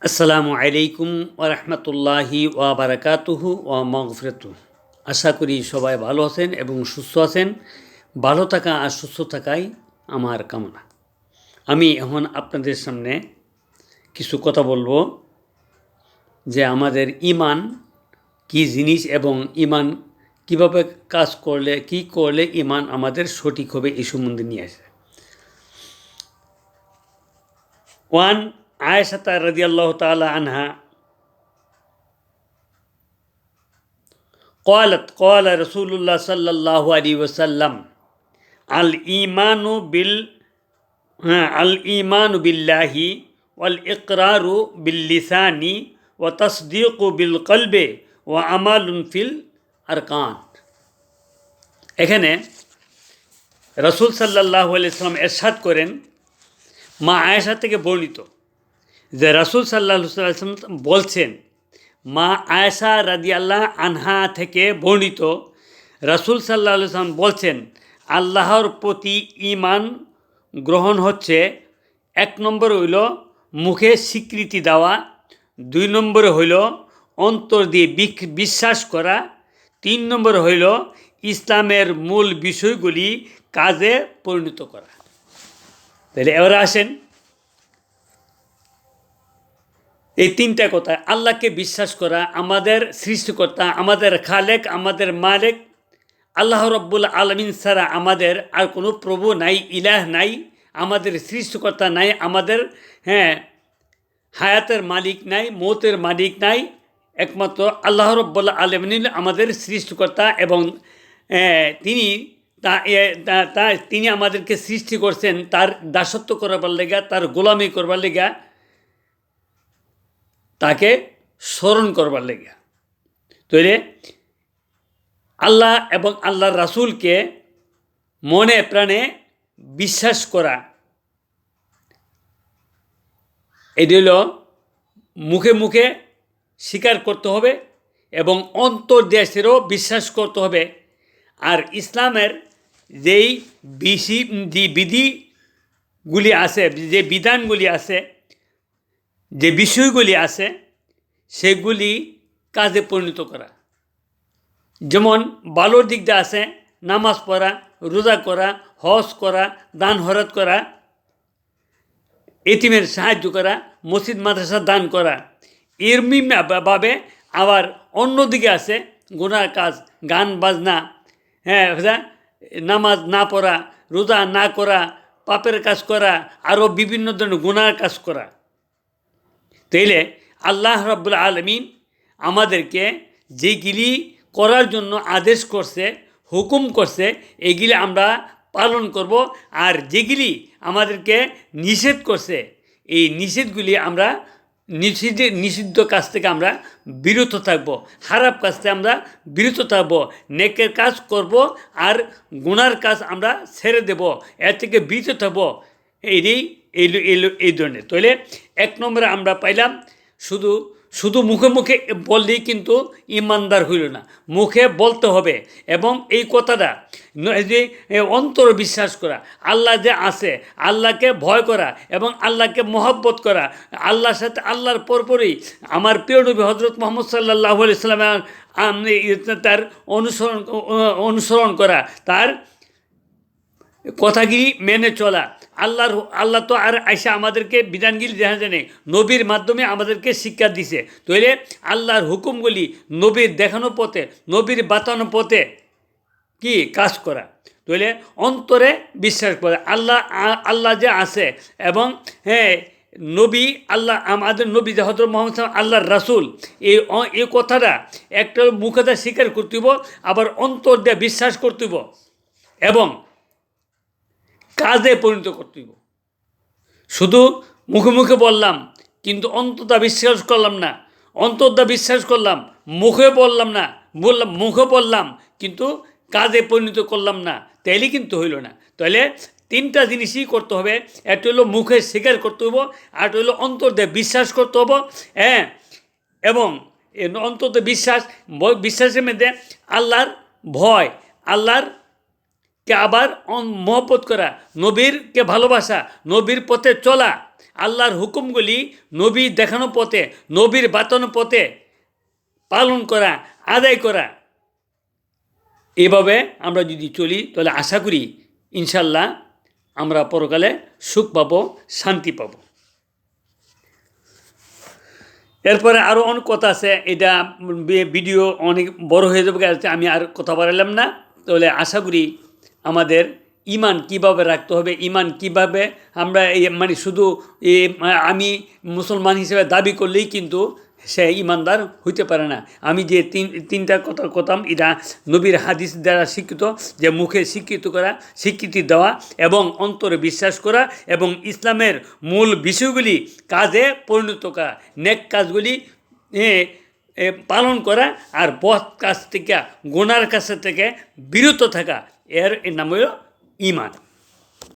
আসসালামু আলাইকুম ওরহমতুল্লাহি ওয়াবারাকাতুহু ওয়া মাগফিরাতুহু। আশা করি সবাই ভালো আছেন এবং সুস্থ আছেন। ভালো থাকা আর সুস্থ থাকাই আমার কামনা। আমি এখন আপনাদের সামনে কিছু কথা বলবো যে আমাদের ঈমান কি জিনিস এবং ঈমান কিভাবে কাজ করলে কি করলে ঈমান আমাদের সঠিক হবে এই সম্বন্ধে নিয়ে আসে। ওয়ান আয়েশা রাদিয়াল্লাহু তাআলা আনহা قالت قال رسول الله صلى الله عليه وسلم الإيمان بال الإيمان بالله والإقرار باللسان وتصديق بالقلب وعمل في الأركان। এখানে রাসূল সাল্লাল্লাহু আলাইহি ওয়াসাল্লাম ইরশাদ করেন, মা আয়েশা থেকে বর্ণিত যে রাসূল সাল্লাল্লাহু আলাইহি ওয়াসাল্লাম বলছেন, মা আয়েশা রাদিয়াল্লাহু আনহা থেকে বর্ণিত রাসূল সাল্লাল্লাহু আলাইহি ওয়াসাল্লাম বলছেন, আল্লাহর প্রতি ঈমান গ্রহণ হচ্ছে, এক নম্বর হইল মুখে স্বীকৃতি দেওয়া, দুই নম্বরে হইল অন্তর দিয়ে বিশ্বাস করা, তিন নম্বর হইল ইসলামের মূল বিষয়গুলি কাজে পরিণত করা। তাহলে এবার আসেন, এই তিনটা কথা, আল্লাহকে বিশ্বাস করা, আমাদের সৃষ্টিকর্তা, আমাদের খালেক, আমাদের মালেক, আল্লাহ রব্বুল আলমিন ছাড়া আমাদের আর কোনো প্রভু নাই, ইলাহ নাই, আমাদের সৃষ্টিকর্তা নাই, আমাদের হায়াতের মালিক নাই, মৌতের মালিক নাই, একমাত্র আল্লাহ রব্বুল আলমিন আমাদের সৃষ্টিকর্তা এবং তিনি আমাদেরকে সৃষ্টি করছেন তার দাসত্ব করবার লেগা, তার গোলামি করবার লেগা, তাকে স্মরণ করবার লেগে। তাইলে আল্লাহ এবং আল্লাহর রাসূলকে মনে প্রাণে বিশ্বাস করা, এটি হল মুখে মুখে স্বীকার করতে হবে এবং অন্তর দেশেরও বিশ্বাস করতে হবে। আর ইসলামের যেই বিধিগুলি আছে, যে বিধানগুলি আছে, যে বিষয়গুলি আছে, সেগুলি কাজে পরিণত করা। যেমন ভালোর দিক দিয়ে আছে নামাজ পড়া, রোজা করা, হজ করা, দান হরাত করা, এতিমের সাহায্য করা, মসজিদ মাদ্রাসা দান করা। ভাবে আবার অন্যদিকে আছে গুনার কাজ, গান বাজনা, নামাজ না পড়া, রোজা না করা, পাপের কাজ করা, আরও বিভিন্ন ধরনের গুনার কাজ করা। তাইলে আল্লাহ রাব্বুল আলামিন আমাদেরকে যেগুলি করার জন্য আদেশ করছে, হুকুম করছে, এগুলি আমরা পালন করব। আর যেগুলি আমাদেরকে নিষেধ করছে, এই নিষেধগুলি আমরা নিষিদ্ধ কাজ থেকে আমরা বিরত থাকব, খারাপ কাজ থেকে আমরা বিরত থাকব, নেকের কাজ করব আর গুনার কাজ আমরা ছেড়ে দেব, এর থেকে বিরত থাকব। এই ধরনের। তাহলে এক নম্বরে আমরা পাইলাম শুধু মুখে মুখে বললেই কিন্তু ইমানদার হইল না, মুখে বলতে হবে এবং এই কথাটা যে অন্তর বিশ্বাস করা, আল্লাহ যে আছে, আল্লাহকে ভয় করা এবং আল্লাহকে মহব্বত করা, আল্লাহর সাথে আল্লাহর পরপরই আমার প্রিয় নবী হজরত মুহাম্মদ সাল্লাল্লাহু আলাইহি সাল্লামের তার অনুসরণ করা, তার কথাগুলি মেনে চলা। আল্লাহ তো আর আইসা আমাদেরকে বিধানগুলি দেখা জানে, নবীর মাধ্যমে আমাদেরকে শিক্ষা দিছে। তাইলে আল্লাহর হুকুমগুলি নবীর দেখানো পথে, নবীর বাতানো পথে কি কাজ করা। তাইলে অন্তরে বিশ্বাস করে আল্লাহ যে আছে এবং নবী আল্লাহ, আমাদের নবী যে হযরত মুহাম্মদ আল্লাহর রাসূল, এই কথাটা একটা মুখে স্বীকার করতে হইব, আবার অন্তর দিয়ে বিশ্বাস করতে হইব এবং কাজে পরিণত করতে হইব। শুধু মুখে মুখে বললাম কিন্তু অন্তরটা বিশ্বাস করলাম না, অন্তরটা বিশ্বাস করলাম, মুখে বললাম না, মুখে বললাম কিন্তু কাজে পরিণত করলাম না, তাইলে কিন্তু হইল না। তাহলে তিনটা জিনিসই করতে হবে। একটা হলো মুখে স্বীকার করতে হইব, আর হলো অন্তর দিয়ে বিশ্বাস করতে হবো, এবং অন্তর দিয়ে বিশ্বাসের মধ্যে আল্লাহর ভয়, আল্লাহর কে আবার মহব্বত করা, নবীরকে ভালোবাসা, নবীর পথে চলা, আল্লাহর হুকুমগুলি নবীর দেখানো পথে, নবীর বাতানো পথে পালন করা, আদায় করা। এভাবে আমরা যদি চলি তাহলে আশা করি ইনশাল্লাহ আমরা পরকালে সুখ পাবো, শান্তি পাবো। এরপরে আরও অনেক কথা আছে, এটা ভিডিও অনেক বড় হয়ে যাবে, আমি আর কথা বাড়ালাম না। তাহলে আশা করি আমাদের ইমান কিভাবে রাখতে হবে, ইমান কিভাবে আমরা মানে শুধু আমি মুসলমান হিসেবে দাবি করলেই কিন্তু সে ইমানদার হইতে পারে না। আমি যে তিনটা কথা কথাম, এটা নবীর হাদিস দ্বারা শিক্ষিত, যে মুখে স্বীকৃতি দেওয়া এবং অন্তরে বিশ্বাস করা এবং ইসলামের মূল বিষয়গুলি কাজে পরিণত করা, নেক কাজগুলি পালন করা, আর বদ কাজ থেকে, গুনার কাছ থেকে বিরত থাকা, এর নাম হলো ইমান।